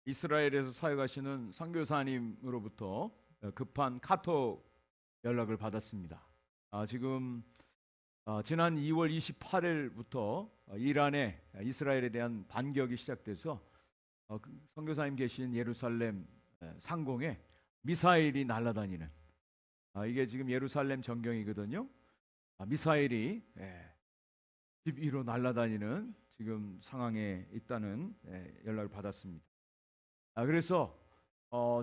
이스라엘에서 사역하시는 선교사님으로부터 급한 카톡 연락을 받았습니다. 지금 지난 2월 28일부터 이란에 이스라엘에 대한 반격이 시작돼서 선교사님 계신 예루살렘 상공에 미사일이 날아다니는, 이게 지금 예루살렘 전경이거든요. 미사일이 집 위로 날아다니는 지금 상황에 있다는 연락을 받았습니다. 그래서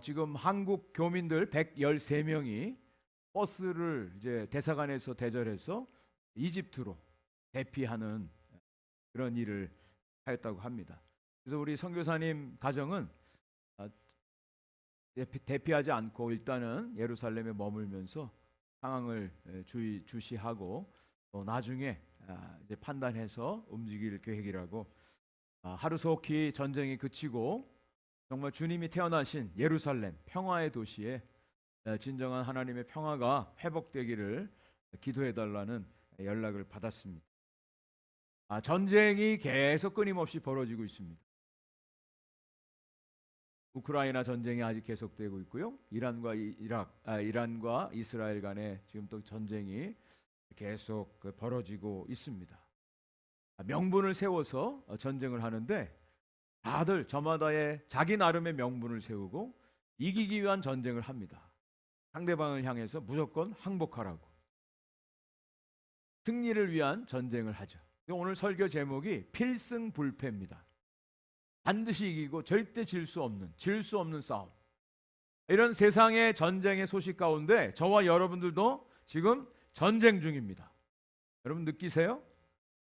지금 한국 교민들 113명이 버스를 이제 대사관에서 대절해서 이집트로 대피하는 그런 일을 하였다고 합니다. 그래서 우리 선교사님 가정은 대피하지 않고 일단은 예루살렘에 머물면서 상황을 주시하고 또 나중에 이제 판단해서 움직일 계획이라고, 하루속히 전쟁이 그치고 정말 주님이 태어나신 예루살렘 평화의 도시에 진정한 하나님의 평화가 회복되기를 기도해달라는 연락을 받았습니다. 전쟁이 계속 끊임없이 벌어지고 있습니다. 우크라이나 전쟁이 아직 계속되고 있고요. 이란과 이스라엘 간에 지금 또 전쟁이 계속 벌어지고 있습니다. 명분을 세워서 전쟁을 하는데 다들 저마다의 자기 나름의 명분을 세우고 이기기 위한 전쟁을 합니다. 상대방을 향해서 무조건 항복하라고, 승리를 위한 전쟁을 하죠. 오늘 설교 제목이 필승불패입니다. 반드시 이기고 절대 질 수 없는 싸움. 이런 세상의 전쟁의 소식 가운데 저와 여러분들도 지금 전쟁 중입니다. 여러분 느끼세요?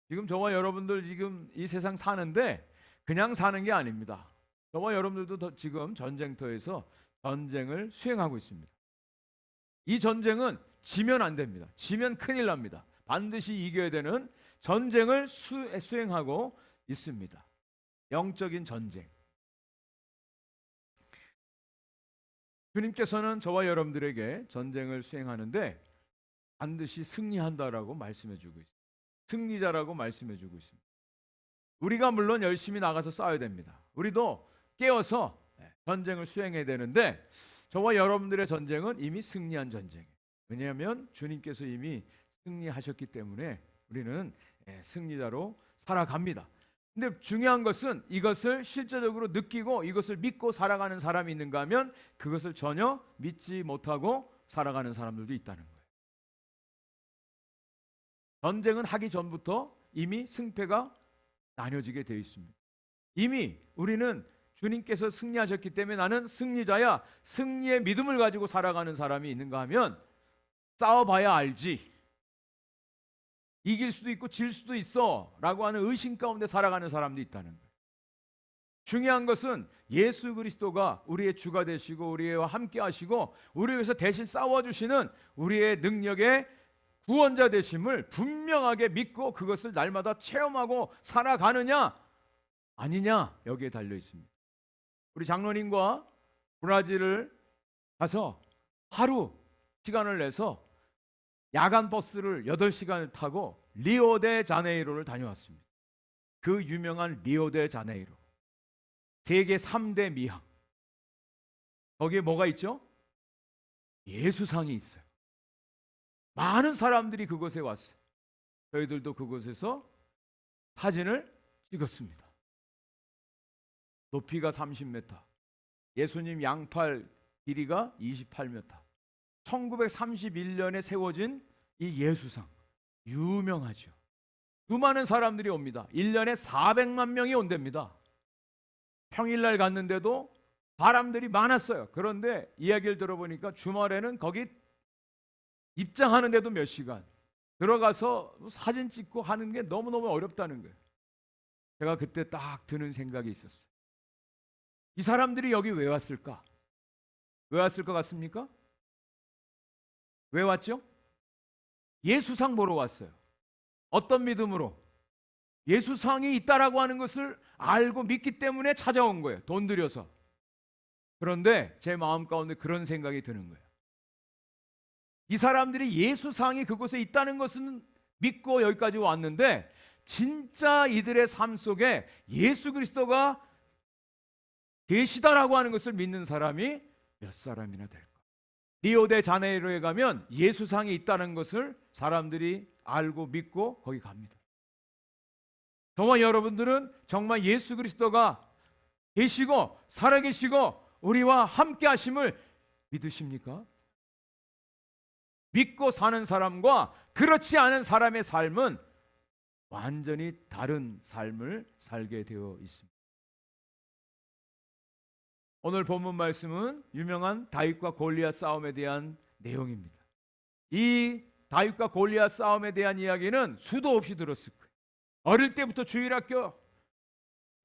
지금 저와 여러분들 지금 이 세상 사는데 그냥 사는 게 아닙니다. 저와 여러분들도 지금 전쟁터에서 전쟁을 수행하고 있습니다. 이 전쟁은 지면 안 됩니다. 지면 큰일 납니다. 반드시 이겨야 되는 전쟁을 수행하고 있습니다. 영적인 전쟁. 주님께서는 저와 여러분들에게 전쟁을 수행하는데 반드시 승리한다라고 말씀해주고 있습니다. 승리자라고 말씀해주고 있습니다. 우리가 물론 열심히 나가서 싸워야 됩니다. 우리도 깨어서 전쟁을 수행해야 되는데 저와 여러분들의 전쟁은 이미 승리한 전쟁이에요. 왜냐하면 주님께서 이미 승리하셨기 때문에 우리는 승리자로 살아갑니다. 근데 중요한 것은 이것을 실제적으로 느끼고 이것을 믿고 살아가는 사람이 있는가 하면 그것을 전혀 믿지 못하고 살아가는 사람들도 있다는 거예요. 전쟁은 하기 전부터 이미 승패가 나뉘어지게 되어 있습니다. 이미 우리는 주님께서 승리하셨기 때문에 나는 승리자야, 승리의 믿음을 가지고 살아가는 사람이 있는가 하면 싸워봐야 알지, 이길 수도 있고 질 수도 있어 라고 하는 의심 가운데 살아가는 사람도 있다는 거예요. 중요한 것은 예수 그리스도가 우리의 주가 되시고 우리와 함께 하시고 우리 위해서 대신 싸워주시는 우리의 능력의 구원자 되심을 분명하게 믿고 그것을 날마다 체험하고 살아가느냐 아니냐, 여기에 달려 있습니다. 우리 장로님과 브라질을 가서 하루 시간을 내서 야간 버스를 8시간을 타고 리오데자네이로를 다녀왔습니다. 그 유명한 리오데자네이로, 세계 3대 미항. 거기에 뭐가 있죠? 예수상이 있어요. 많은 사람들이 그곳에 왔어요. 저희들도 그곳에서 사진을 찍었습니다. 높이가 30m, 예수님 양팔 길이가 28m. 1931년에 세워진 이 예수상 유명하죠. 수많은 사람들이 옵니다. 1년에 400만 명이 온답니다. 평일날 갔는데도 사람들이 많았어요. 그런데 이야기를 들어보니까 주말에는 거기 입장하는데도 몇 시간, 들어가서 사진 찍고 하는 게 너무너무 어렵다는 거예요. 제가 그때 딱 드는 생각이 있었어요. 이 사람들이 여기 왜 왔을까? 왜 왔을 것 같습니까? 왜 왔죠? 예수상 보러 왔어요. 어떤 믿음으로? 예수상이 있다라고 하는 것을 알고 믿기 때문에 찾아온 거예요. 돈 들여서. 그런데 제 마음 가운데 그런 생각이 드는 거예요. 이 사람들이 예수상이 그곳에 있다는 것은 믿고 여기까지 왔는데 진짜 이들의 삶 속에 예수 그리스도가 계시다라고 하는 것을 믿는 사람이 몇 사람이나 될까? 리오데자네이루에 가면 예수상이 있다는 것을 사람들이 알고 믿고 거기 갑니다. 저와 여러분들은 정말 예수 그리스도가 계시고 살아계시고 우리와 함께 하심을 믿으십니까? 믿고 사는 사람과 그렇지 않은 사람의 삶은 완전히 다른 삶을 살게 되어 있습니다. 오늘 본문 말씀은 유명한 다윗과 골리앗 싸움에 대한 내용입니다. 이 다윗과 골리앗 싸움에 대한 이야기는 수도 없이 들었을 거예요. 어릴 때부터 주일학교,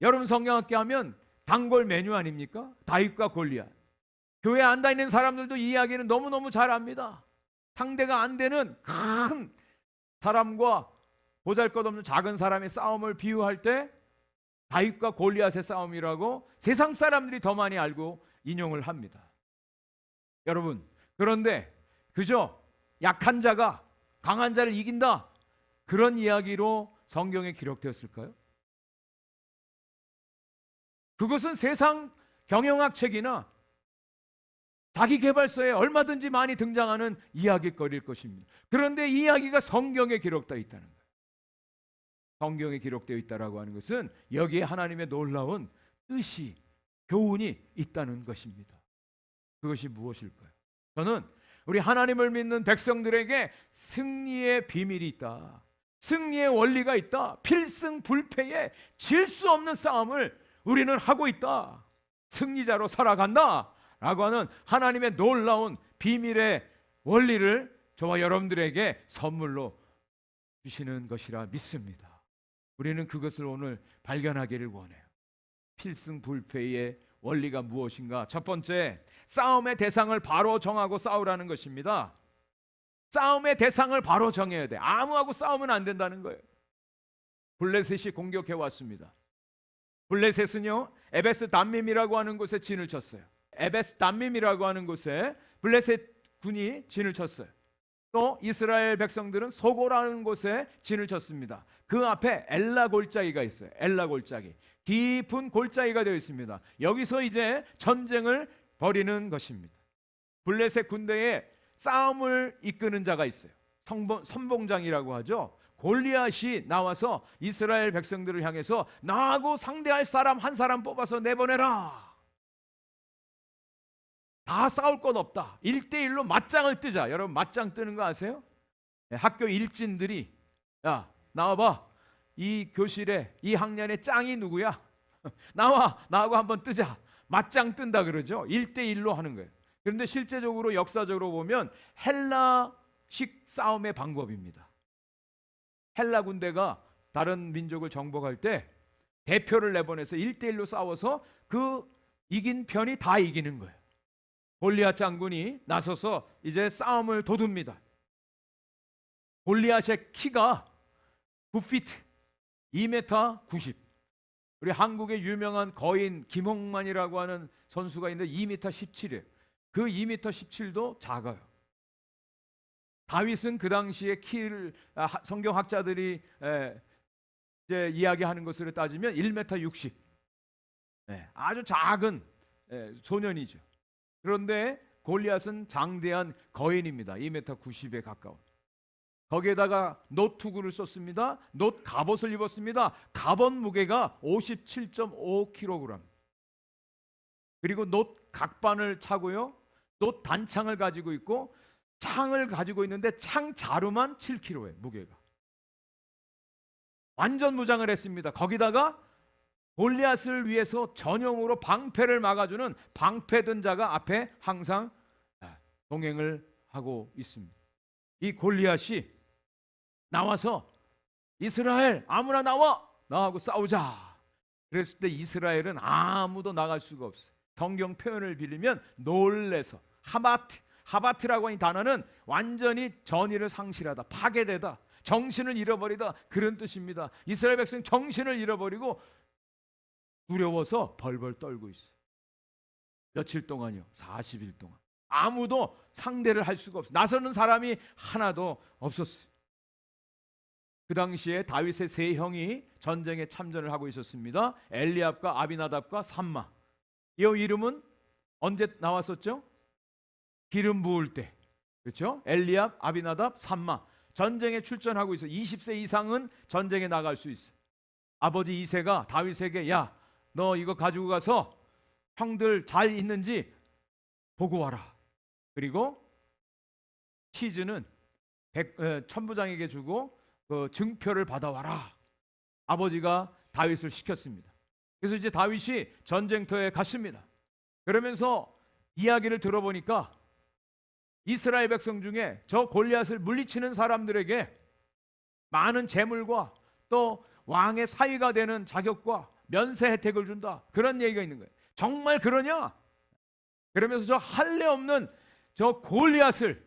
여름 성경학교 하면 단골 메뉴 아닙니까? 다윗과 골리앗. 교회 안 다니는 사람들도 이 이야기는 너무너무 잘 압니다. 상대가 안 되는 큰 사람과 보잘것없는 작은 사람의 싸움을 비유할 때 다윗과 골리앗의 싸움이라고 세상 사람들이 더 많이 알고 인용을 합니다. 여러분, 그런데 그저 약한 자가 강한 자를 이긴다, 그런 이야기로 성경에 기록되었을까요? 그것은 세상 경영학 책이나 자기계발서에 얼마든지 많이 등장하는 이야기거리일 것입니다. 그런데 이 이야기가 성경에 기록되어 있다는 거예요. 성경에 기록되어 있다라고 하는 것은 여기에 하나님의 놀라운 뜻이, 교훈이 있다는 것입니다. 그것이 무엇일까요? 저는 우리 하나님을 믿는 백성들에게 승리의 비밀이 있다, 승리의 원리가 있다, 필승불패의 질 수 없는 싸움을 우리는 하고 있다, 승리자로 살아간다 라고 하는 하나님의 놀라운 비밀의 원리를 저와 여러분들에게 선물로 주시는 것이라 믿습니다. 우리는 그것을 오늘 발견하기를 원해요. 필승불패의 원리가 무엇인가? 첫 번째, 싸움의 대상을 바로 정하고 싸우라는 것입니다. 싸움의 대상을 바로 정해야 돼. 아무하고 싸우면 안 된다는 거예요. 블레셋이 공격해 왔습니다. 블레셋은요, 에베스 담밈이라고 하는 곳에 진을 쳤어요. 에베스 담밈이라고 하는 곳에 블레셋 군이 진을 쳤어요. 또 이스라엘 백성들은 소고라는 곳에 진을 쳤습니다. 그 앞에 엘라 골짜기가 있어요. 엘라 골짜기, 깊은 골짜기가 되어 있습니다. 여기서 이제 전쟁을 벌이는 것입니다. 블레셋 군대에 싸움을 이끄는 자가 있어요. 선봉장이라고 하죠. 골리앗이 나와서 이스라엘 백성들을 향해서 나하고 상대할 사람 한 사람 뽑아서 내보내라. 다 싸울 것 없다. 1대1로 맞짱을 뜨자. 여러분, 맞짱 뜨는 거 아세요? 학교 일진들이, 야 나와봐, 이 교실에 이 학년의 짱이 누구야? 나와, 나하고 한번 뜨자. 맞짱 뜬다 그러죠. 1대1로 하는 거예요. 그런데 실제적으로 역사적으로 보면 헬라식 싸움의 방법입니다. 헬라 군대가 다른 민족을 정복할 때 대표를 내보내서 1대1로 싸워서 그 이긴 편이 다 이기는 거예요. 골리앗 장군이 나서서 이제 싸움을 도둡니다. 골리앗의 키가 9피트, 2m 90. 우리 한국의 유명한 거인 김홍만이라고 하는 선수가 있는데 2m 17이에요. 그 2m 17도 작아요. 다윗은 그 당시에 키를 성경학자들이 이제 이야기하는 것으로 따지면 1m 60. 아주 작은 소년이죠. 그런데 골리앗은 장대한 거인입니다. 2m 90에 가까운. 거기에다가 놋투구를 썼습니다. 놋 갑옷을 입었습니다. 갑옷 무게가 57.5kg. 그리고 놋 각반을 차고요. 놋 단창을 가지고 있고 창을 가지고 있는데 창 자루만 7kg에 무게가. 완전 무장을 했습니다. 거기다가 골리앗을 위해서 전용으로 방패를 막아주는 방패든 자가 앞에 항상 동행을 하고 있습니다. 이 골리앗이 나와서 이스라엘 아무나 나와, 나하고 싸우자. 그랬을 때 이스라엘은 아무도 나갈 수가 없어요. 성경 표현을 빌리면 놀래서 하바트라고 하는 단어는 완전히 전의를 상실하다, 파괴되다, 정신을 잃어버리다, 그런 뜻입니다. 이스라엘 백성 정신을 잃어버리고 두려워서 벌벌 떨고 있어요. 며칠 동안요? 40일 동안 아무도 상대를 할 수가 없어요. 나서는 사람이 하나도 없었어요. 그 당시에 다윗의 세 형이 전쟁에 참전을 하고 있었습니다. 엘리압과 아비나답과 삼마. 이 이름은 언제 나왔었죠? 기름 부을 때. 그렇죠? 엘리압, 아비나답, 삼마. 전쟁에 출전하고 있어. 20세 이상은 전쟁에 나갈 수 있어. 아버지 이새가 다윗에게 야, 너 이거 가지고 가서 형들 잘 있는지 보고 와라. 그리고 치즈는 천부장에게 주고 그 증표를 받아와라. 아버지가 다윗을 시켰습니다. 그래서 이제 다윗이 전쟁터에 갔습니다. 그러면서 이야기를 들어보니까 이스라엘 백성 중에 저 골리앗을 물리치는 사람들에게 많은 재물과 또 왕의 사위가 되는 자격과 면세 혜택을 준다. 그런 얘기가 있는 거예요. 정말 그러냐? 그러면서 저 할례 없는 저 골리앗을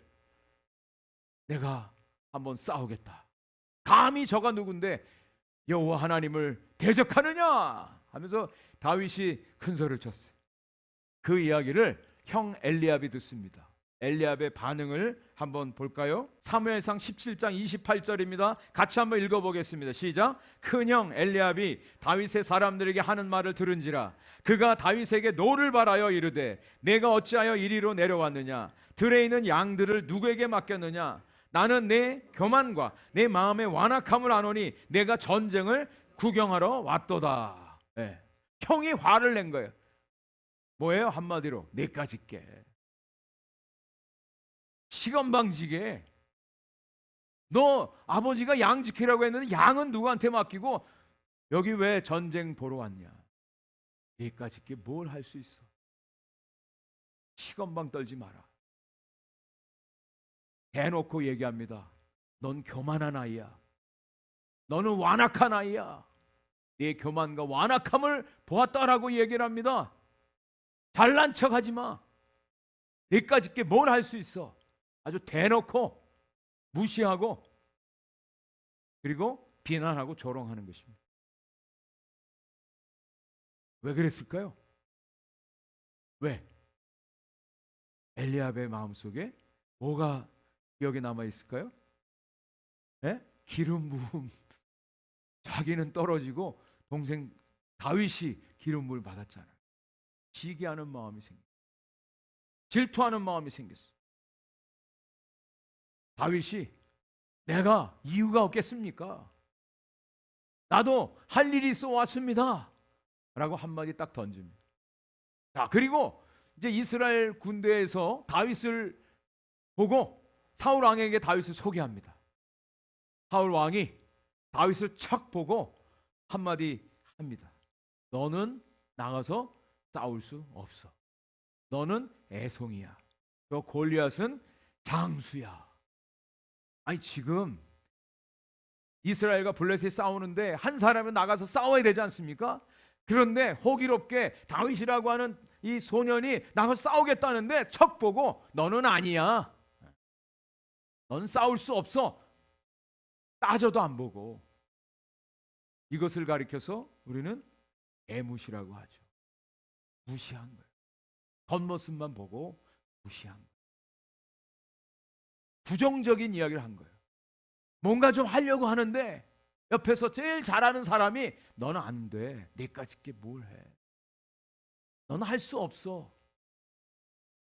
내가 한번 싸우겠다. 감히 저가 누군데 여호와 하나님을 대적하느냐 하면서 다윗이 큰 소리를 쳤어요. 그 이야기를 형 엘리압이 듣습니다. 엘리압의 반응을 한번 볼까요? 사무엘상 17장 28절입니다. 같이 한번 읽어보겠습니다. 시작. 큰형 엘리압이 다윗의 사람들에게 하는 말을 들은지라 그가 다윗에게 노를 바라여 이르되 내가 어찌하여 이리로 내려왔느냐 들에 있는 양들을 누구에게 맡겼느냐 나는 내 교만과 내 마음의 완악함을 아노니 내가 전쟁을 구경하러 왔도다. 네. 형이 화를 낸 거예요. 뭐예요? 한마디로 내까짓게 시건방지게 너 아버지가 양 지키라고 했는데 양은 누구한테 맡기고 여기 왜 전쟁 보러 왔냐? 내까짓게 뭘 할 수 있어? 시건방 떨지 마라. 대놓고 얘기합니다. 넌 교만한 아이야. 너는 완악한 아이야. 네 교만과 완악함을 보았다라고 얘기를 합니다. 잘난 척하지 마. 내까짓게 뭘 할 수 있어? 아주 대놓고 무시하고 그리고 비난하고 조롱하는 것입니다. 왜 그랬을까요? 왜? 엘리압의 마음속에 뭐가 기억에 남아 있을까요? 네? 기름 부음. 자기는 떨어지고 동생 다윗이 기름 부음을 받았잖아요. 시기하는 마음이 생겼어요. 질투하는 마음이 생겼어요. 다윗이 내가 이유가 없겠습니까? 나도 할 일이 있어 왔습니다. 라고 한마디 딱 던집니다. 자, 그리고 이제 이스라엘 군대에서 다윗을 보고 사울 왕에게 다윗을 소개합니다. 사울 왕이 다윗을 척 보고 한마디 합니다. 너는 나가서 싸울 수 없어. 너는 애송이야. 너 골리앗은 장수야. 아니 지금 이스라엘과 블레셋이 싸우는데 한 사람은 나가서 싸워야 되지 않습니까? 그런데 호기롭게 다윗이라고 하는 이 소년이 나가서 싸우겠다는데 척 보고 너는 아니야. 넌 싸울 수 없어. 따져도 안 보고. 이것을 가리켜서 우리는 애무시라고 하죠. 무시한 거예요. 겉모습만 보고 무시한 거예요. 부정적인 이야기를 한 거예요. 뭔가 좀 하려고 하는데 옆에서 제일 잘하는 사람이 너는 안 돼. 내까짓게 뭘 해. 너는 할 수 없어.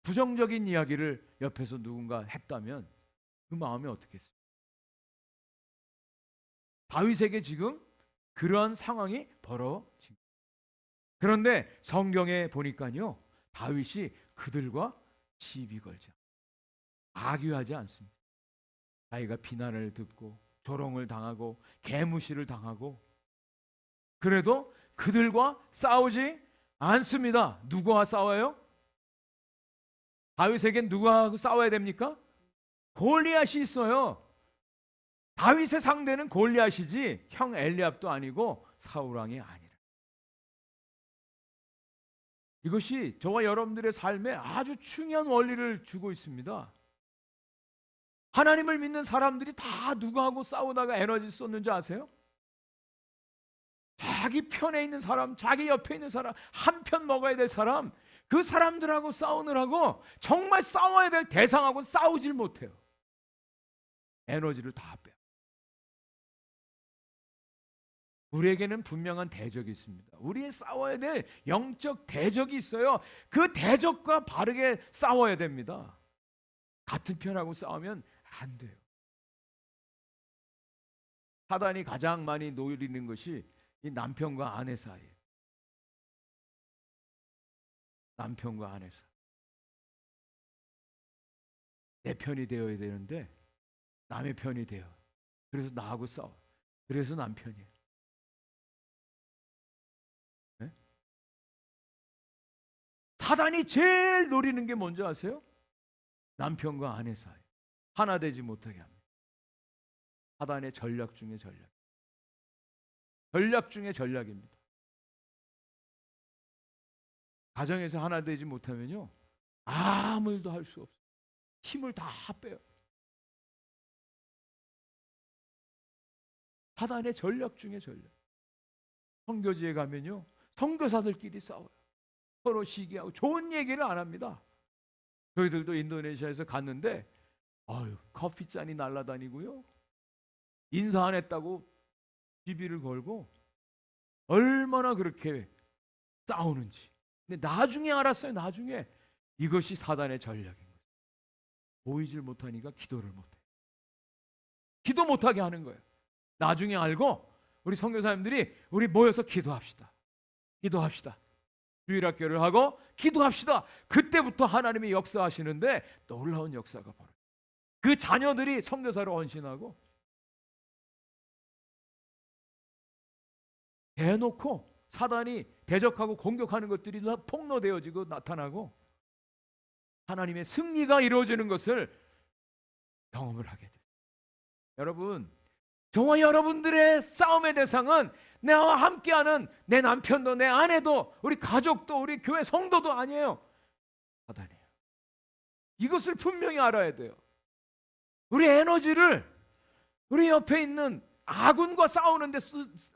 부정적인 이야기를 옆에서 누군가 했다면 그 마음이 어떻겠습니까? 다윗에게 지금 그러한 상황이 벌어진 거예요. 그런데 성경에 보니까요. 다윗이 그들과 시비 걸지 악유하지 않습니다. 자기가 비난을 듣고 조롱을 당하고 개무시를 당하고 그래도 그들과 싸우지 않습니다. 누구와 싸워요? 다윗에겐 누구하고 싸워야 됩니까? 골리앗이 있어요. 다윗의 상대는 골리앗이지 형 엘리압도 아니고 사울 왕이 아니라. 이것이 저와 여러분들의 삶에 아주 중요한 원리를 주고 있습니다. 하나님을 믿는 사람들이 다 누구하고 싸우다가 에너지 쏟는지 아세요? 자기 편에 있는 사람, 자기 옆에 있는 사람, 한편 먹어야 될 사람, 그 사람들하고 싸우느라고 정말 싸워야 될 대상하고 싸우질 못해요. 에너지를 다 빼요. 우리에게는 분명한 대적이 있습니다. 우리 싸워야 될 영적 대적이 있어요. 그 대적과 바르게 싸워야 됩니다. 같은 편하고 싸우면 안 돼요. 사단이 가장 많이 노리는 것이 이 남편과 아내 사이. 남편과 아내 사이. 내 편이 되어야 되는데 남의 편이 돼요. 그래서 나하고 싸워. 그래서 남편이에요. 네? 사단이 제일 노리는 게 뭔지 아세요? 남편과 아내 사이. 하나 되지 못하게 합니다. 사단의 전략 중에 전략. 전략 중에 전략입니다. 가정에서 하나 되지 못하면요, 아무 일도 할 수 없어요. 힘을 다 빼요. 사단의 전략 중에 전략. 선교지에 가면요, 선교사들끼리 싸워요. 서로 시기하고 좋은 얘기를 안 합니다. 저희들도 인도네시아에서 갔는데 커피잔이 날아다니고요, 인사 안 했다고 시비를 걸고 얼마나 그렇게 싸우는지. 근데 나중에 알았어요. 나중에 이것이 사단의 전략인 거예요. 보이질 못하니까 기도를 못해. 기도 못하게 하는 거예요. 나중에 알고 우리 선교사님들이 우리 모여서 기도합시다. 기도합시다. 주일학교를 하고 기도합시다. 그때부터 하나님이 역사하시는데 놀라운 역사가 벌어져요. 그 자녀들이 선교사로 헌신하고 대놓고 사단이 대적하고 공격하는 것들이 다 폭로되어지고 나타나고 하나님의 승리가 이루어지는 것을 경험을 하게 돼요. 여러분, 저와 여러분들의 싸움의 대상은 나와 함께하는 내 남편도 내 아내도 우리 가족도 우리 교회 성도도 아니에요. 사단이에요. 이것을 분명히 알아야 돼요. 우리 에너지를 우리 옆에 있는 아군과 싸우는 데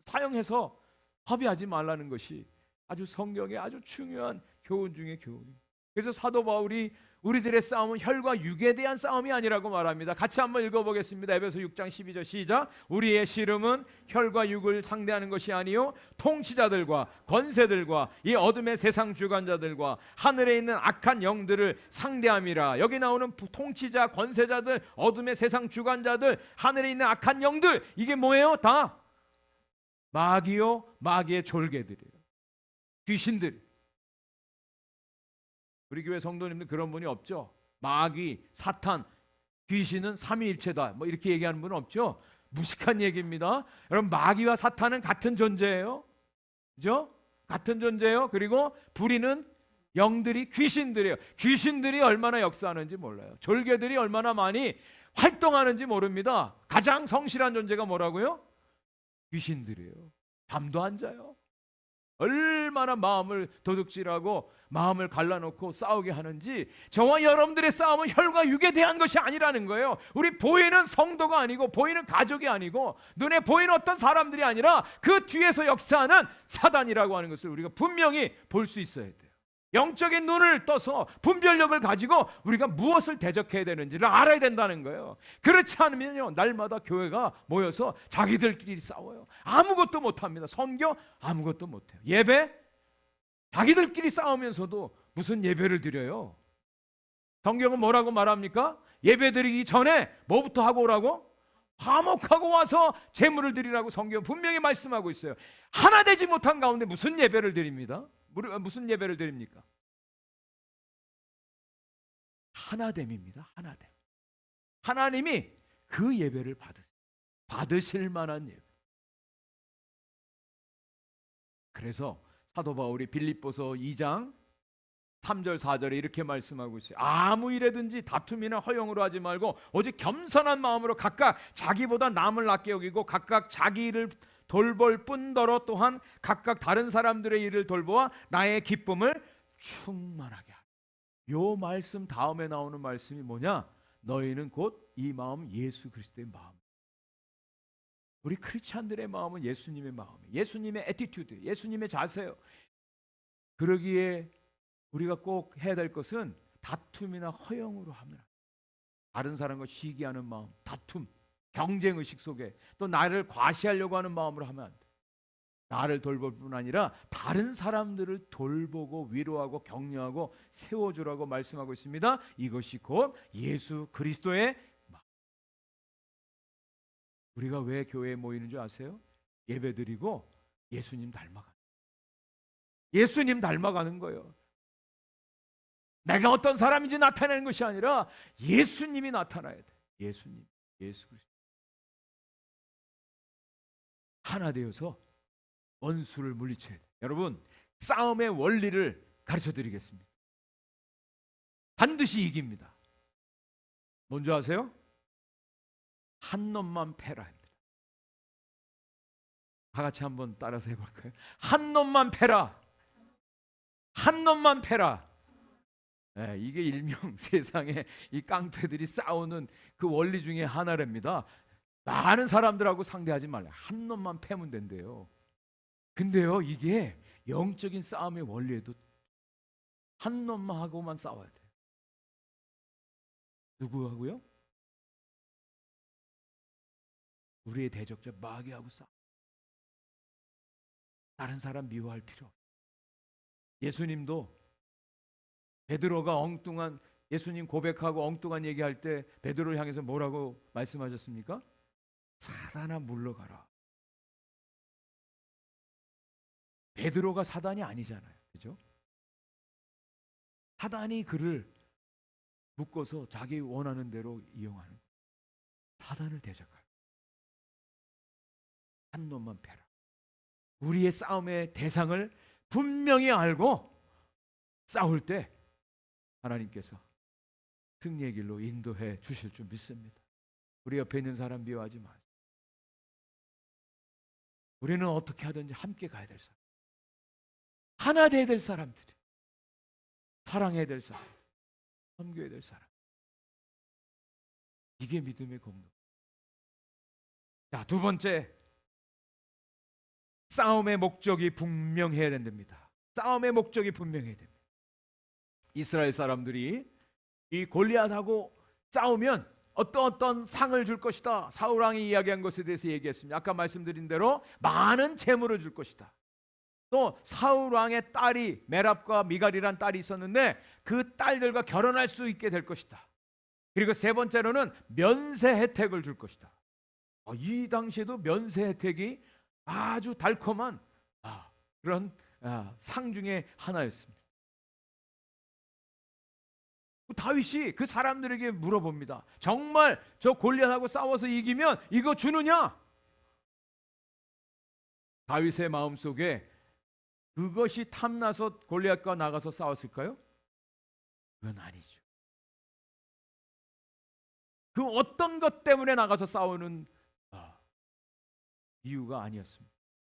사용해서 허비하지 말라는 것이 아주 성경의 아주 중요한 교훈 중의 교훈입니다. 그래서 사도 바울이 우리들의 싸움은 혈과 육에 대한 싸움이 아니라고 말합니다. 같이 한번 읽어보겠습니다. 에베소 6장 12절 시작. 우리의 씨름은 혈과 육을 상대하는 것이 아니요 통치자들과 권세들과 이 어둠의 세상 주관자들과 하늘에 있는 악한 영들을 상대함이라. 여기 나오는 통치자, 권세자들, 어둠의 세상 주관자들, 하늘에 있는 악한 영들, 이게 뭐예요? 다 마귀요, 마귀의 졸개들이에요. 귀신들. 우리 교회 성도님들 그런 분이 없죠? 마귀, 사탄, 귀신은 삼위일체다 뭐 이렇게 얘기하는 분은 없죠? 무식한 얘기입니다. 여러분, 마귀와 사탄은 같은 존재예요. 그죠? 같은 존재예요. 그리고 불의는 영들이 귀신들이에요. 귀신들이 얼마나 역사하는지 몰라요. 졸개들이 얼마나 많이 활동하는지 모릅니다. 가장 성실한 존재가 뭐라고요? 귀신들이에요. 잠도 안 자요. 얼마나 마음을 도둑질하고 마음을 갈라놓고 싸우게 하는지. 저와 여러분들의 싸움은 혈과 육에 대한 것이 아니라는 거예요. 우리 보이는 성도가 아니고 보이는 가족이 아니고 눈에 보이는 어떤 사람들이 아니라 그 뒤에서 역사하는 사단이라고 하는 것을 우리가 분명히 볼 수 있어야 돼요. 영적인 눈을 떠서 분별력을 가지고 우리가 무엇을 대적해야 되는지를 알아야 된다는 거예요. 그렇지 않으면요, 날마다 교회가 모여서 자기들끼리 싸워요. 아무것도 못합니다. 선교 아무것도 못해요. 예배 자기들끼리 싸우면서도 무슨 예배를 드려요? 성경은 뭐라고 말합니까? 예배 드리기 전에 뭐부터 하고 오라고? 화목하고 와서 제물을 드리라고 성경 분명히 말씀하고 있어요. 하나 되지 못한 가운데 무슨 예배를 드립니다? 무슨 예배를 드립니까? 하나됨입니다. 하나됨. 하나님이 그 예배를 받으실 만한 예배. 그래서 사도 바울이 빌립보서 2장 3절 4절에 이렇게 말씀하고 있어요. 아무 일에든지 다툼이나 허용으로 하지 말고 오직 겸손한 마음으로 각각 자기보다 남을 낫게 여기고 각각 자기 일을 돌볼 뿐더러 또한 각각 다른 사람들의 일을 돌보아 나의 기쁨을 충만하게 하라. 요 말씀 다음에 나오는 말씀이 뭐냐? 너희는 곧 이 마음 예수 그리스도의 마음. 우리 크리스찬들의 마음은 예수님의 마음이에요. 예수님의 애티튜드, 예수님의 자세요. 그러기에 우리가 꼭 해야 될 것은 다툼이나 허용으로 하면 다른 사람과 시기하는 마음, 다툼, 경쟁의식 속에 또 나를 과시하려고 하는 마음으로 하면 안 돼. 나를 돌볼 뿐 아니라 다른 사람들을 돌보고 위로하고 격려하고 세워주라고 말씀하고 있습니다. 이것이 곧 예수 그리스도의 마음. 우리가 왜 교회에 모이는 줄 아세요? 예배드리고 예수님 닮아가는 거예요. 내가 어떤 사람인지 나타내는 것이 아니라 예수님이 나타나야 돼. 예수 그리스도 하나 되어서 원수를 물리쳐야 돼. 여러분, 싸움의 원리를 가르쳐 드리겠습니다. 반드시 이깁니다. 뭔지 아세요? 한 놈만 패라. 다 같이 한번 따라서 해볼까요? 한 놈만 패라. 한 놈만 패라. 네, 이게 일명 세상에 이 깡패들이 싸우는 그 원리 중에 하나랍니다. 많은 사람들하고 상대하지 말라. 한 놈만 패면 된대요. 근데요, 이게 영적인 싸움의 원리에도 한 놈만 하고만 싸워야 돼요. 누구하고요? 우리의 대적자 마귀하고 싸워. 다른 사람 미워할 필요 없어요. 예수님도 베드로가 엉뚱한 예수님 고백하고 엉뚱한 얘기할 때 베드로를 향해서 뭐라고 말씀하셨습니까? 사단아 물러가라. 베드로가 사단이 아니잖아요. 그죠? 사단이 그를 묶어서 자기 원하는 대로 이용하는 사단을 대적할 한 놈만 패라. 우리의 싸움의 대상을 분명히 알고 싸울 때 하나님께서 승리의 길로 인도해 주실 줄 믿습니다. 우리 옆에 있는 사람 미워하지 마세요. 우리는 어떻게 하든지 함께 가야 될 사람, 하나 돼야 될 사람들이, 사랑해야 될 사람, 섬겨야 될 사람. 이게 믿음의 공동. 자, 두 번째, 싸움의 목적이 분명해야 된답니다. 싸움의 목적이 분명해야 됩니다. 이스라엘 사람들이 이 골리앗하고 싸우면 어떤 상을 줄 것이다. 사울 왕이 이야기한 것에 대해서 얘기했습니다. 아까 말씀드린 대로 많은 재물을 줄 것이다. 또 사울 왕의 딸이 메랍과 미갈이란 딸이 있었는데 그 딸들과 결혼할 수 있게 될 것이다. 그리고 세 번째로는 면세 혜택을 줄 것이다. 이 당시에도 면세 혜택이 아주 달콤한 그런 상 중에 하나였습니다. 다윗이 그 사람들에게 물어봅니다. 정말 저 골리앗하고 싸워서 이기면 이거 주느냐? 다윗의 마음속에 그것이 탐나서 골리앗과 나가서 싸웠을까요? 그건 아니죠. 그 어떤 것 때문에 나가서 싸우는 이유가 아니었습니다.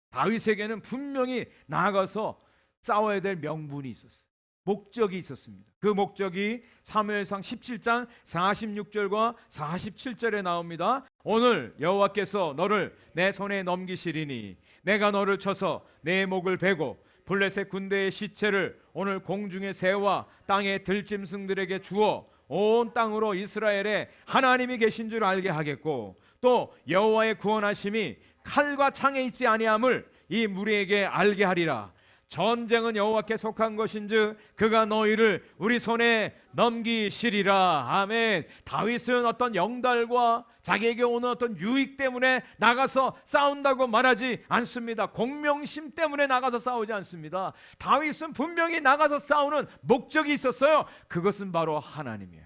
다윗에게는 분명히 나아가서 싸워야 될 명분이 있었어요. 목적이 있었습니다. 그 목적이 사무엘상 17장 46절과 47절에 나옵니다. 오늘 여호와께서 너를 내 손에 넘기시리니 내가 너를 쳐서 내 목을 베고 블레셋 군대의 시체를 오늘 공중의 새와 땅의 들짐승들에게 주어 온 땅으로 이스라엘에 하나님이 계신 줄 알게 하겠고 또 여호와의 구원하심이 칼과 창에 있지 아니함을 이 무리에게 알게 하리라. 전쟁은 여호와께 속한 것인즉 그가 너희를 우리 손에 넘기시리라. 아멘. 다윗은 어떤 영달과 자기에게 오는 어떤 유익 때문에 나가서 싸운다고 말하지 않습니다. 공명심 때문에 나가서 싸우지 않습니다. 다윗은 분명히 나가서 싸우는 목적이 있었어요. 그것은 바로 하나님이에요.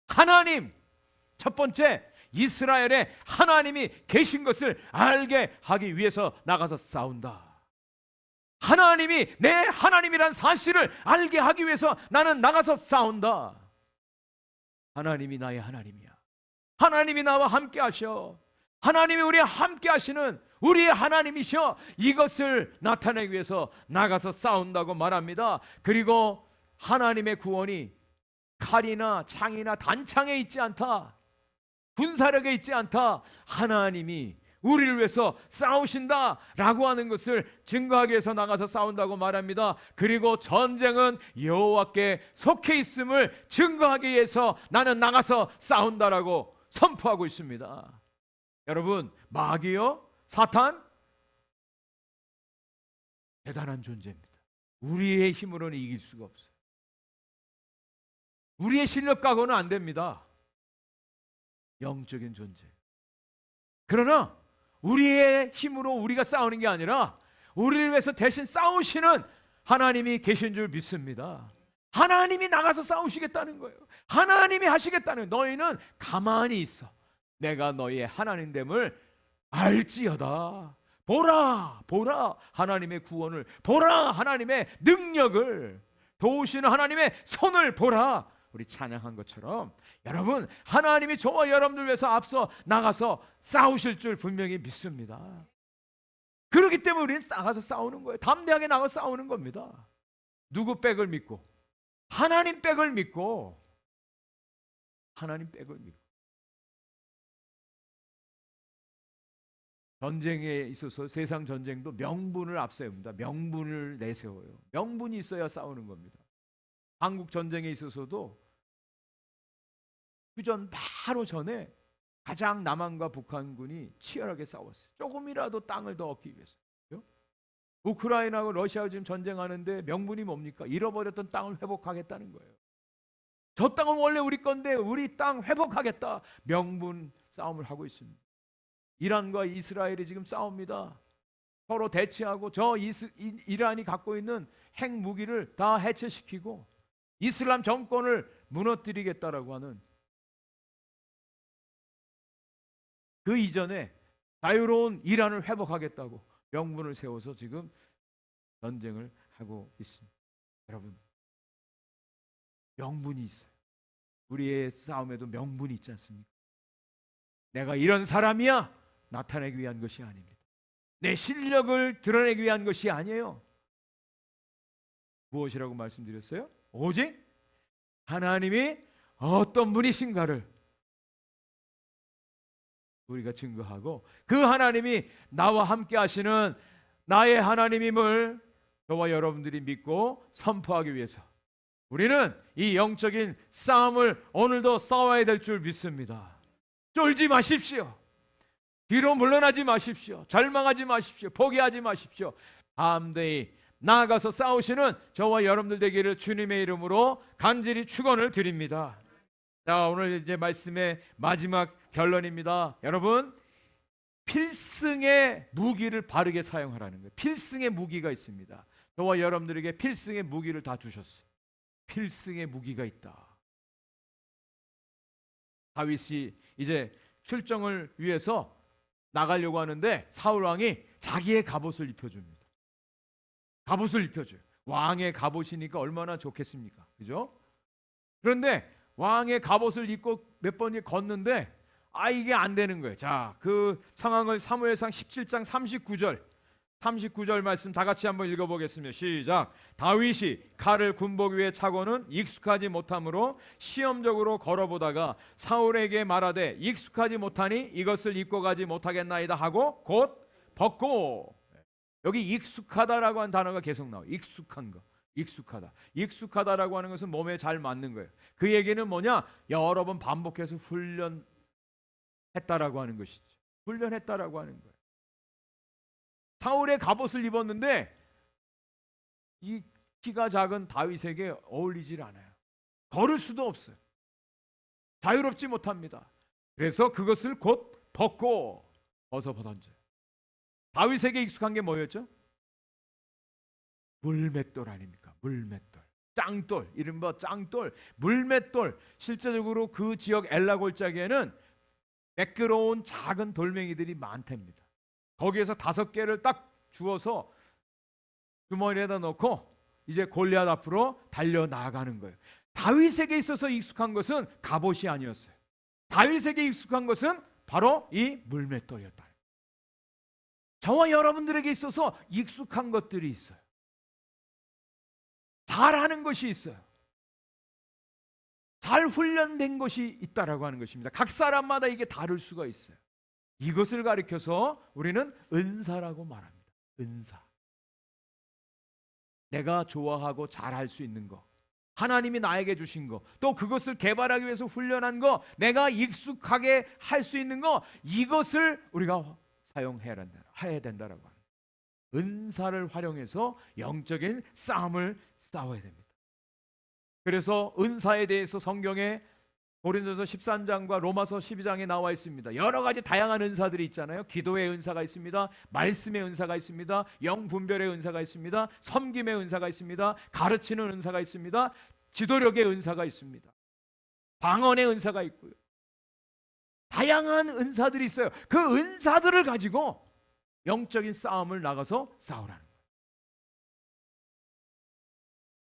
하나님. 첫 번째, 이스라엘에 하나님이 계신 것을 알게 하기 위해서 나가서 싸운다. 하나님이 내 하나님이란 사실을 알게 하기 위해서 나는 나가서 싸운다. 하나님이 나의 하나님이야. 하나님이 나와 함께 하셔. 하나님이 우리와 함께 하시는 우리의 하나님이셔. 이것을 나타내기 위해서 나가서 싸운다고 말합니다. 그리고 하나님의 구원이 칼이나 창이나 단창에 있지 않다. 군사력에 있지 않다. 하나님이 우리를 위해서 싸우신다라고 하는 것을 증거하기 위해서 나가서 싸운다고 말합니다. 그리고 전쟁은 여호와께 속해 있음을 증거하기 위해서 나는 나가서 싸운다라고 선포하고 있습니다. 여러분, 마귀요, 사탄 대단한 존재입니다. 우리의 힘으로는 이길 수가 없어요. 우리의 실력 가고는 안 됩니다. 영적인 존재. 그러나 우리의 힘으로 우리가 싸우는 게 아니라 우리를 위해서 대신 싸우시는 하나님이 계신 줄 믿습니다. 하나님이 나가서 싸우시겠다는 거예요. 하나님이 하시겠다는 거예요. 너희는 가만히 있어. 내가 너희의 하나님됨을 알지어다. 보라, 보라 하나님의 구원을, 보라 하나님의 능력을, 도우시는 하나님의 손을 보라. 우리 찬양한 것처럼 여러분, 하나님이 저와 여러분들 위해서 앞서 나가서 싸우실 줄 분명히 믿습니다. 그렇기 때문에 우리는 나가서 싸우는 거예요. 담대하게 나가서 싸우는 겁니다. 누구 백을 믿고? 하나님 백을 믿고, 하나님 백을 믿고. 전쟁에 있어서 세상 전쟁도 명분을 앞세웁니다. 명분을 내세워요. 명분이 있어야 싸우는 겁니다. 한국 전쟁에 있어서도 휴전 바로 전에 가장 남한과 북한군이 치열하게 싸웠어요. 조금이라도 땅을 더 얻기 위해서. 우크라이나하고 러시아가 지금 전쟁하는데 명분이 뭡니까? 잃어버렸던 땅을 회복하겠다는 거예요. 저 땅은 원래 우리 건데 우리 땅 회복하겠다. 명분 싸움을 하고 있습니다. 이란과 이스라엘이 지금 싸웁니다. 서로 대치하고 이란이 갖고 있는 핵무기를 다 해체시키고 이슬람 정권을 무너뜨리겠다라고 하는, 그 이전에 자유로운 이란을 회복하겠다고 명분을 세워서 지금 전쟁을 하고 있습니다. 여러분, 명분이 있어요. 우리의 싸움에도 명분이 있지 않습니까? 내가 이런 사람이야 나타내기 위한 것이 아닙니다. 내 실력을 드러내기 위한 것이 아니에요. 무엇이라고 말씀드렸어요? 오직 하나님이 어떤 분이신가를 우리가 증거하고, 그 하나님이 나와 함께 하시는 나의 하나님임을 저와 여러분들이 믿고 선포하기 위해서 우리는 이 영적인 싸움을 오늘도 싸워야 될 줄 믿습니다. 쫄지 마십시오. 뒤로 물러나지 마십시오. 절망하지 마십시오. 포기하지 마십시오. 담대히 나아가서 싸우시는 저와 여러분들 되기를 주님의 이름으로 간절히 축원을 드립니다. 자, 오늘 이제 말씀의 마지막 결론입니다. 여러분, 필승의 무기를 바르게 사용하라는 거예요. 필승의 무기가 있습니다. 저와 여러분들에게 필승의 무기를 다 주셨어요. 필승의 무기가 있다. 다윗이 이제 출정을 위해서 나가려고 하는데 사울 왕이 자기의 갑옷을 입혀줍니다. 갑옷을 입혀줘요. 왕의 갑옷이니까 얼마나 좋겠습니까? 그죠? 그런데 왕의 갑옷을 입고 몇 번이 걷는데 이게 안 되는 거예요. 자, 그 상황을 사무엘상 17장 39절 말씀 다 같이 한번 읽어보겠습니다. 시작. 다윗이 칼을 군복 위에 차고는 익숙하지 못하므로 시험적으로 걸어보다가 사울에게 말하되 익숙하지 못하니 이것을 입고 가지 못하겠나이다 하고 곧 벗고. 여기 익숙하다라고 하는 단어가 계속 나와요. 익숙한 거, 익숙하다. 익숙하다라고 하는 것은 몸에 잘 맞는 거예요. 그 얘기는 뭐냐? 여러 번 반복해서 훈련했다라고 하는 것이죠. 훈련했다라고 하는 거예요. 사울의 갑옷을 입었는데 이 키가 작은 다윗에게 어울리질 않아요. 걸을 수도 없어요. 자유롭지 못합니다. 그래서 그것을 곧 벗고 벗어 던져요. 다윗에게 익숙한 게 뭐였죠? 물맷돌 아닙니까? 물맷돌, 짱돌, 이른바 짱돌, 물맷돌. 실제적으로 그 지역 엘라 골짜기에는 매끄러운 작은 돌멩이들이 많답니다. 거기에서 5개를 딱 주워서 주머니에다 넣고 이제 골리앗 앞으로 달려 나아가는 거예요. 다윗에게 있어서 익숙한 것은 갑옷이 아니었어요. 다윗에게 익숙한 것은 바로 이 물맷돌이었다. 저와 여러분들에게 있어서 익숙한 것들이 있어요. 잘하는 것이 있어요. 잘 훈련된 것이 있다라고 하는 것입니다. 각 사람마다 이게 다를 수가 있어요. 이것을 가리켜서 우리는 은사라고 말합니다. 은사. 내가 좋아하고 잘할 수 있는 거, 하나님이 나에게 주신 거, 또 그것을 개발하기 위해서 훈련한 거, 내가 익숙하게 할 수 있는 거, 이것을 우리가 사용해야 된다라고 합니다. 은사를 활용해서 영적인 싸움을 싸워야 됩니다. 그래서 은사에 대해서 성경에 고린도서 13장과 로마서 12장에 나와 있습니다. 여러 가지 다양한 은사들이 있잖아요. 기도의 은사가 있습니다. 말씀의 은사가 있습니다. 영분별의 은사가 있습니다. 섬김의 은사가 있습니다. 가르치는 은사가 있습니다. 지도력의 은사가 있습니다. 방언의 은사가 있고요. 다양한 은사들이 있어요. 그 은사들을 가지고 영적인 싸움을 나가서 싸우라는 거예요.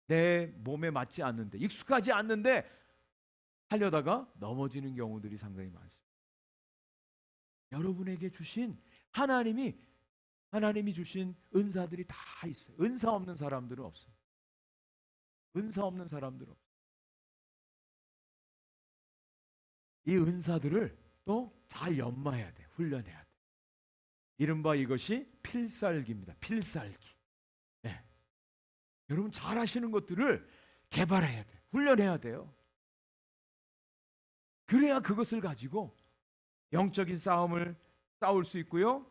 내 몸에 맞지 않는데, 익숙하지 않는데 하려다가 넘어지는 경우들이 상당히 많습니다. 여러분에게 주신 하나님이 주신 은사들이 다 있어요. 은사 없는 사람들은 없습니다. 은사 없는 사람들은 없어요. 이 은사들을 또 잘 연마해야 돼. 훈련해야 돼. 이른바 이것이 필살기입니다. 필살기. 네. 여러분 잘 하시는 것들을 개발해야 돼. 훈련해야 돼요. 그래야 그것을 가지고 영적인 싸움을 싸울 수 있고요.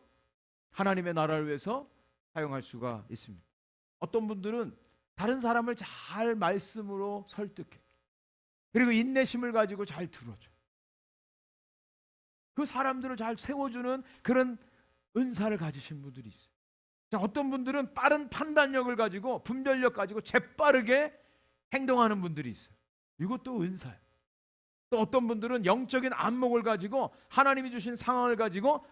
하나님의 나라를 위해서 사용할 수가 있습니다. 어떤 분들은 다른 사람을 잘 말씀으로 설득해. 그리고 인내심을 가지고 잘 들어줘. 그 사람들을 잘 세워주는 그런 은사를 가지신 분들이 있어요. 자, 어떤 분들은 빠른 판단력을 가지고 분별력 가지고 재빠르게 행동하는 분들이 있어요. 이것도 은사예요. 또 어떤 분들은 영적인 안목을 가지고 하나님이 주신 상황을 가지고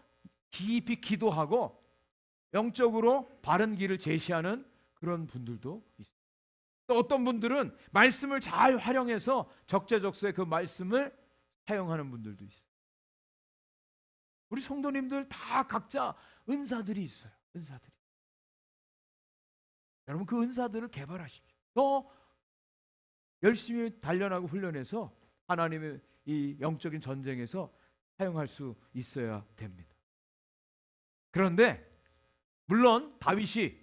깊이 기도하고 영적으로 바른 길을 제시하는 그런 분들도 있어요. 또 어떤 분들은 말씀을 잘 활용해서 적재적소에 그 말씀을 사용하는 분들도 있어요. 우리 성도님들 다 각자 은사들이 있어요. 은사들이. 여러분 그 은사들을 개발하십시오. 더 열심히 단련하고 훈련해서 하나님의 이 영적인 전쟁에서 사용할 수 있어야 됩니다. 그런데 물론 다윗이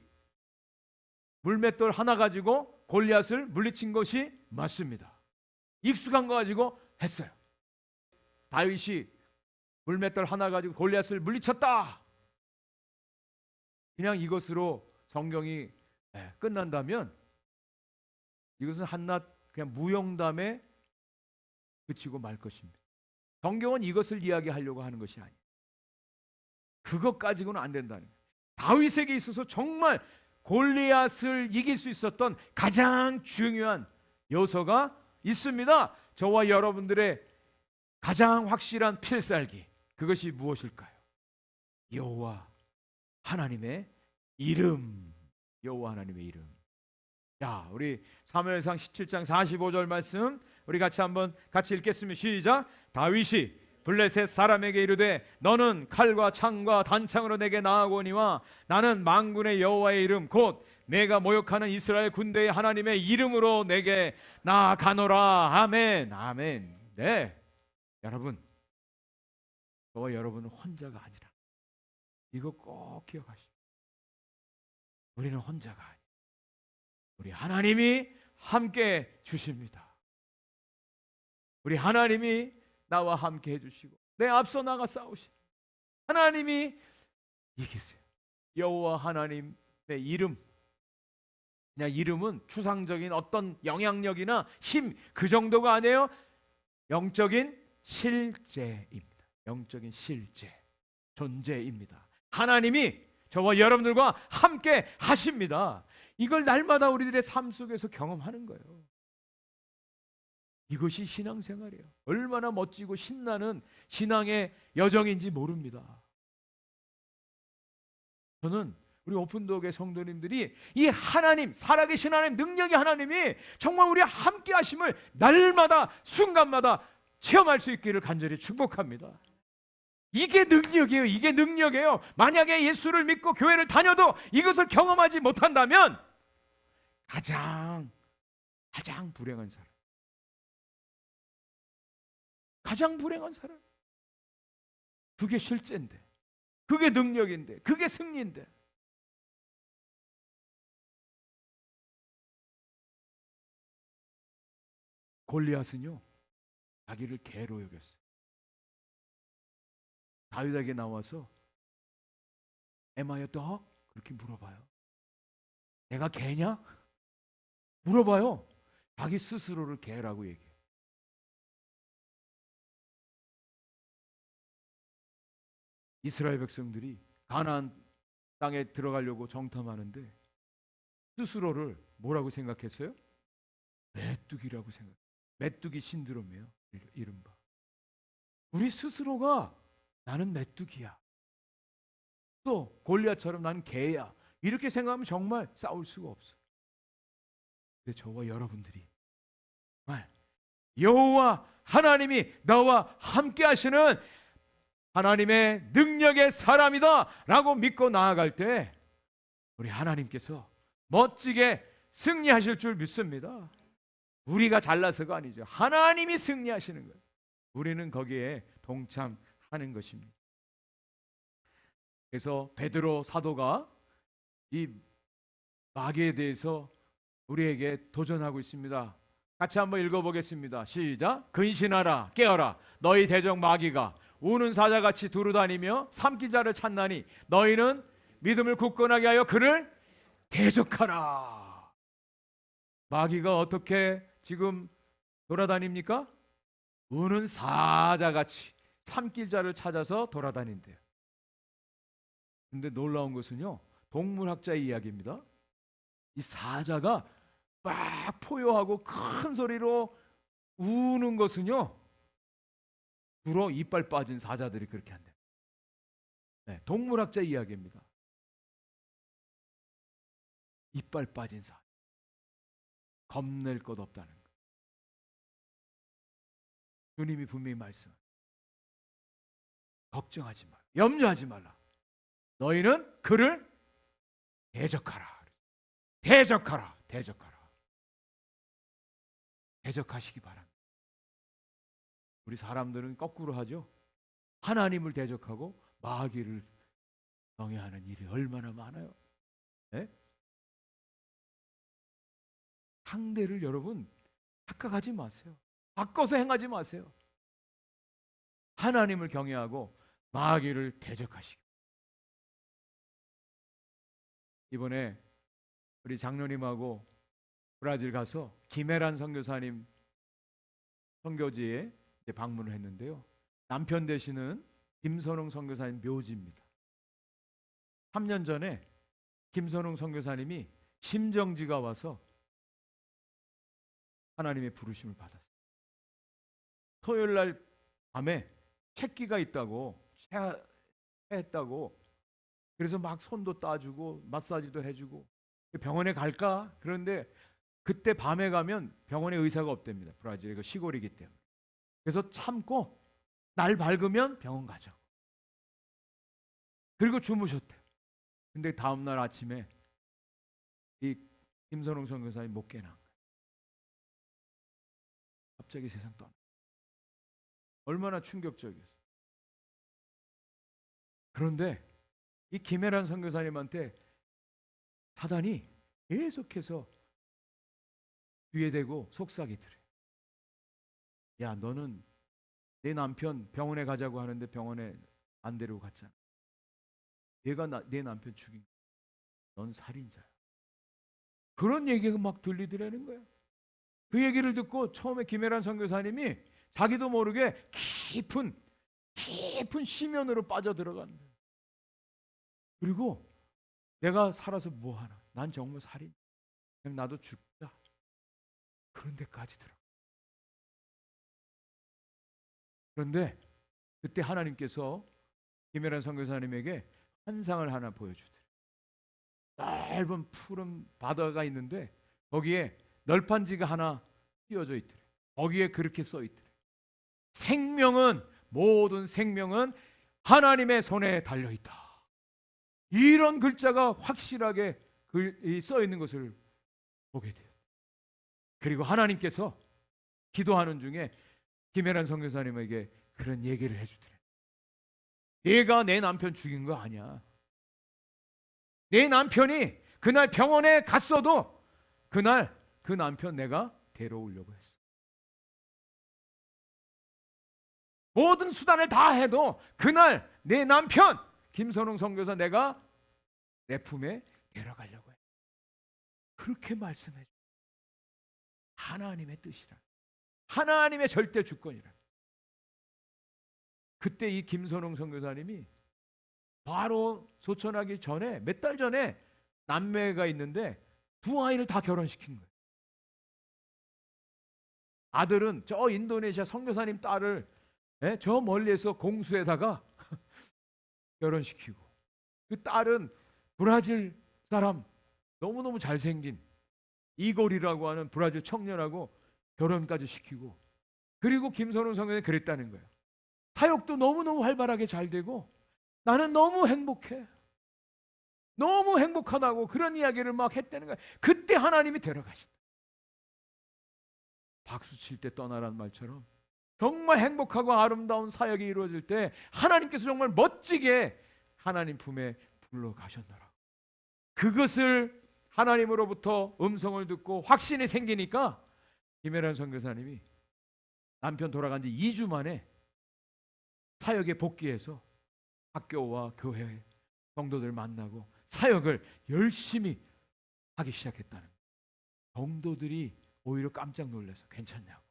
물맷돌 하나 가지고 골리앗을 물리친 것이 맞습니다. 익숙한 거 가지고 했어요. 다윗이 물맷돌 하나 가지고 골리앗을 물리쳤다. 그냥 이것으로 성경이 끝난다면 이것은 한낱 그냥 무용담에 그치고 말 것입니다. 성경은 이것을 이야기하려고 하는 것이 아니에요. 그것 가지고는 안 된다는 거예요. 다윗에게 있어서 정말 골리앗을 이길 수 있었던 가장 중요한 요소가 있습니다. 저와 여러분들의 가장 확실한 필살기, 그것이 무엇일까요? 여호와 하나님의 이름. 여호와 하나님의 이름. 자, 우리 사무엘상 17장 45절 말씀 우리 같이 한번 읽겠습니다. 시작. 다윗이 블레셋 사람에게 이르되 너는 칼과 창과 단창으로 내게 나아오니와 나는 만군의 여호와의 이름 곧 내가 모욕하는 이스라엘 군대의 하나님의 이름으로 내게 나아가노라. 아멘. 아멘. 네, 여러분, 저와 여러분은 혼자가 아니라 이거 꼭 기억하시오. 우리는 혼자가 아니에요. 우리 하나님이 함께 주십니다. 우리 하나님이 나와 함께 해주시고 내 앞서 나가 싸우시고 하나님이 이기세요. 여호와 하나님의 이름. 그냥 이름은 추상적인 어떤 영향력이나 힘 그 정도가 아니에요. 영적인 실제입니다. 영적인 실제, 존재입니다. 하나님이 저와 여러분들과 함께 하십니다. 이걸 날마다 우리들의 삶 속에서 경험하는 거예요. 이것이 신앙생활이에요. 얼마나 멋지고 신나는 신앙의 여정인지 모릅니다. 저는 우리 오픈도어의 성도님들이 이 하나님, 살아계신 하나님, 능력의 하나님이 정말 우리와 함께 하심을 날마다 순간마다 체험할 수 있기를 간절히 축복합니다. 이게 능력이에요. 이게 능력이에요. 만약에 예수를 믿고 교회를 다녀도 이것을 경험하지 못한다면 가장 불행한 사람. 가장 불행한 사람. 그게 실제인데, 그게 능력인데, 그게 승리인데. 골리앗은요, 자기를 개로 여겼어요. 다윗에게 나와서 Am I a dog? 그렇게 물어봐요. 내가 개냐? 물어봐요. 자기 스스로를 개라고 얘기해. 이스라엘 백성들이 가나안 땅에 들어가려고 정탐하는데 스스로를 뭐라고 생각했어요? 메뚜기라고 생각. 메뚜기 신드롬이에요. 이른바. 우리 스스로가 나는 메뚜기야. 또 골리앗처럼 나는 개야. 이렇게 생각하면 정말 싸울 수가 없어요. 근데 저와 여러분들이 정말 여호와 하나님이 나와 함께 하시는 하나님의 능력의 사람이다 라고 믿고 나아갈 때 우리 하나님께서 멋지게 승리하실 줄 믿습니다. 우리가 잘나서가 아니죠. 하나님이 승리하시는 거예요. 우리는 거기에 동참하는 것입니다. 그래서 베드로 사도가 이 마귀에 대해서 우리에게 도전하고 있습니다. 같이 한번 읽어보겠습니다. 시작. 근신하라 깨어라 너희 대적 마귀가 우는 사자같이 두루다니며 삼킨 자를 찾나니 너희는 믿음을 굳건하게 하여 그를 대적하라. 마귀가 어떻게 지금 돌아다닙니까? 우는 사자같이 삼킬 자를 찾아서 돌아다닌대요. 근데 놀라운 것은요, 동물학자의 이야기입니다. 이 사자가 막 포효하고 큰 소리로 우는 것은요, 주로 이빨 빠진 사자들이 그렇게 한대요. 네, 동물학자 이야기입니다. 이빨 빠진 사자, 겁낼 것 없다는 거. 주님이 분명히 말씀. 걱정하지 마라, 염려하지 말라. 너희는 그를 대적하라. 대적하라, 대적하라. 대적하시기 바랍니다. 우리 사람들은 거꾸로 하죠. 하나님을 대적하고 마귀를 경외하는 일이 얼마나 많아요. 네? 상대를 여러분 착각하지 마세요. 바꿔서 행하지 마세요. 하나님을 경외하고 마귀를 대적하시기. 이번에 우리 장로님하고 브라질 가서 김혜란 선교사님 선교지에 방문을 했는데요. 남편 되시는 김선웅 선교사님 묘지입니다. 3년 전에 김선웅 선교사님이 심정지가 와서 하나님의 부르심을 받았어요. 토요일 날 밤에 책기가 있다고 체했다고 그래서 막 손도 따주고 마사지도 해주고 병원에 갈까? 그런데 그때 밤에 가면 병원에 의사가 없답니다. 브라질이 시골이기 때문에. 그래서 참고 날 밝으면 병원 가자고. 그리고 주무셨대요. 근데 다음 날 아침에 이 김선웅 선교사님 못 깨난 거예요. 갑자기 세상 떠나. 얼마나 충격적이었어요. 그런데 이 김혜란 선교사님한테 사단이 계속해서 뒤에 대고 속삭이더래요. 야, 너는 내 남편 병원에 가자고 하는데 병원에 안 데리고 갔잖아. 얘가 내 남편 죽인 거야. 넌 살인자야. 그런 얘기가 막 들리더라는 거예요. 그 얘기를 듣고 처음에 김혜란 선교사님이 자기도 모르게 깊은 심연으로 빠져들어가는 거예요. 그리고 내가 살아서 뭐 하나? 난 정말 살인. 그냥 나도 죽자. 그런 데까지 들어. 그런데 그때 하나님께서 김혜란 선교사님에게 환상을 하나 보여주더래요. 넓은 푸른 바다가 있는데 거기에 널판지가 하나 띄어져 있더래요. 거기에 그렇게 써 있더래요. 모든 생명은 하나님의 손에 달려 있다. 이런 글자가 확실하게 써 있는 것을 보게 돼요. 그리고 하나님께서 기도하는 중에 김혜란 선교사님에게 그런 얘기를 해주더래요. 내가 내 남편 죽인 거 아니야. 내 남편이 그날 병원에 갔어도 그날 그 남편 내가 데려오려고 했어. 모든 수단을 다 해도 그날 내 남편 김선웅 선교사 내가 내 품에 데려가려고 해. 그렇게 말씀해 줘. 하나님의 뜻이라. 하나님의 절대 주권이라. 그때 이 김선홍 선교사님이 바로 소천하기 전에 몇 달 전에 남매가 있는데 두 아이를 다 결혼시킨 거예요. 아들은 저 인도네시아 선교사님 딸을 저 멀리에서 공수에다가 결혼시키고, 그 딸은 브라질 사람 너무너무 잘생긴 이골이라고 하는 브라질 청년하고 결혼까지 시키고, 그리고 김선홍 선교사님이 그랬다는 거예요. 사역도 너무너무 활발하게 잘 되고 나는 너무 행복해. 너무 행복하다고 그런 이야기를 막 했다는 거예요. 그때 하나님이 데려가신다. 박수 칠 때 떠나란 말처럼 정말 행복하고 아름다운 사역이 이루어질 때 하나님께서 정말 멋지게 하나님 품에 불러가셨노라. 그것을 하나님으로부터 음성을 듣고 확신이 생기니까 김혜란 선교사님이 남편 돌아간 지 2주 만에 사역에 복귀해서 학교와 교회 성도들 만나고 사역을 열심히 하기 시작했다는 거예요. 성도들이 오히려 깜짝 놀라서 괜찮냐고.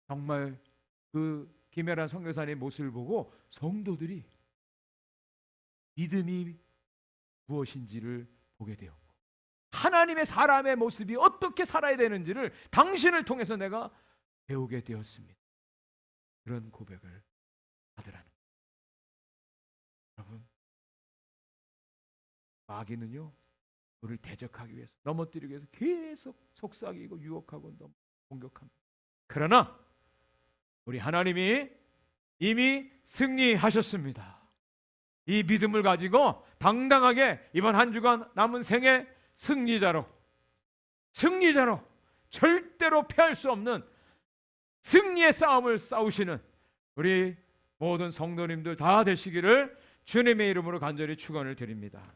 정말 그 김혜란 선교사님의 모습을 보고 성도들이 믿음이 무엇인지를 보게 되었고, 하나님의 사람의 모습이 어떻게 살아야 되는지를 당신을 통해서 내가 배우게 되었습니다. 그런 고백을 하더라는 거예요. 여러분, 마귀는요 우리를 대적하기 위해서, 넘어뜨리기 위해서 계속 속삭이고 유혹하고 너무 공격합니다. 그러나 우리 하나님이 이미 승리하셨습니다. 이 믿음을 가지고 당당하게 이번 한 주간 남은 생애 승리자로 절대로 패할 수 없는 승리의 싸움을 싸우시는 우리 모든 성도님들 다 되시기를 주님의 이름으로 간절히 축원을 드립니다.